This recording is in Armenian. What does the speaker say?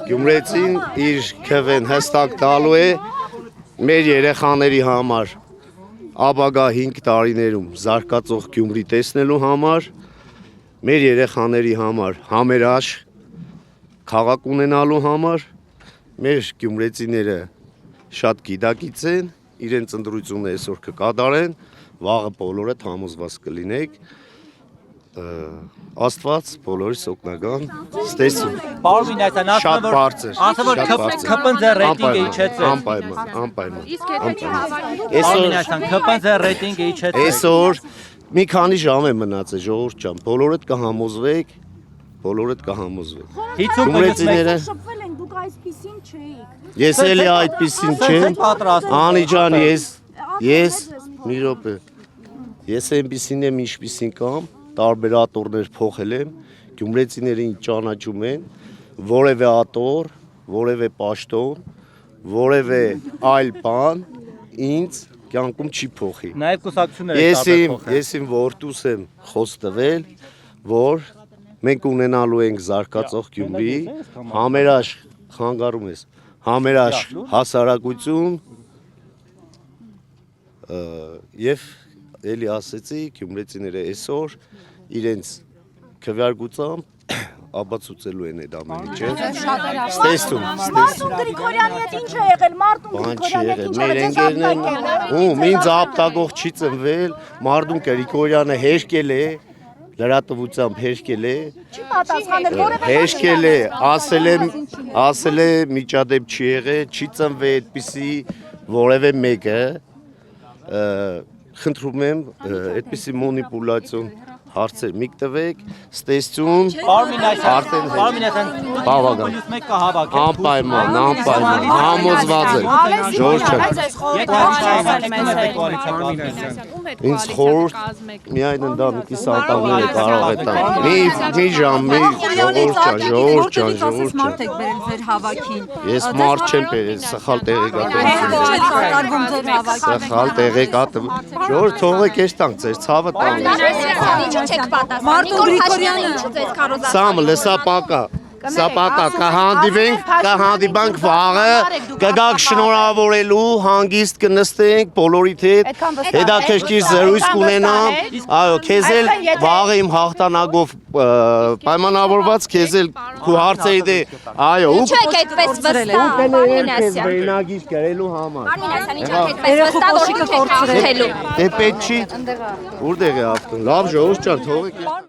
Գյումրեցին իր քվեն հստակ տալու է մեր երեխաների համար ապագա 5 տարիներում զարգացող Գյումրի տեսնելու համար, մեր երեխաների համար համերաշխ քաղաք ունենալու համար, մեր գյումրեցիները շատ գիտակից են, իրենց ընտրությունը այսօր կկատարեն, վաղը բոլորը համոզված կլինեք, Աստված բոլորիս օգնական ստեսում։ Շատ բարձր։ ՔՊՆՁ ռեյտինգը իջեցրեց։ Անպայման։ Այսօր մի քանի ժամ է մնացել, ժողովուրդ ջան, բոլորդ կհամոզվեք, Գյումրեցիները Դուք այսպեսին չէիք։ Ես էլի այդպեսին չեմ։ Անի ջան, ես մի րոպե։ Ես այնպեսին եմ, ինչպեսին կամ տարբեր ատորներ փոխել եմ, գյումրեցիներին ճանաչում են, որևէ ատոր, որևէ պաշտոն, որևէ այլ բան ինձ կյանքում չի փոխի։ Նաև կուսակցությունները Ես իմ որդուս եմ խոս տվել, որ մենք ունենալու ենք զարգացող Գյումրի, համերաշխ, խանգարում ես, համերաշխ հասարակություն եւ էլի ասեցի, գյումրեցիները այսօր իրենց քվեարկությամբ ապացուցելու են այդ ամեն ինչը։ Ստեսում։ Մարտուն Գրիգորյանի հետ ինչ է եղել, Մարտուն Գրիգորյանի հետ ինչ Մեր ընկերներն ում ինձ ապտագող չի ծնվել, Մարտուն Գրիգորյանը հեշկել է, լրատվությամբ հեշկել է։ Չի պատասխանել, որևէ Հեշկել է, ասել է միջադեպ չի եղել, չի ծնվել այդպիսի որևէ մեկը խնդրում եմ այդպիսի մանիպուլյացիոն հարցեր մի տվեք, ստեսություն, Բավական։ անպայման, համոզված եմ, ինձ խորհուրդ միայն ընդամենի սատանները կարող է տան, մի ժամ, ժողովուրդ ջան, ես մարդ չեմ բերել, սխալ տեղեկատվություն, ժողովուրդ թողեք ես տանք, ձեր ցավը տանք Մարտուն Գրիգորյանը Սամը լսա պակա կհանդիպենք վաղը, կգաք շնորհավորելու, հանգիստ կնստենք բոլորիդ հետ, հետաքրքիր զրույց կունենամ, այո, քեզ էլ վաղը իմ հաղթանակով պայմանավորված, քեզ էլ քու հարցերիդ է, այո, Ինչ եք այդպես վստահ, Արմինասյան։ վերնագիր գրելու համար։ Արմինասյան, ինչ եք այդպես վստահ, որ դուք եք հաղթելու։ Դե պետք չի, որտեղ է հաղթում, լավ ժողովուրդ ջան, թողեք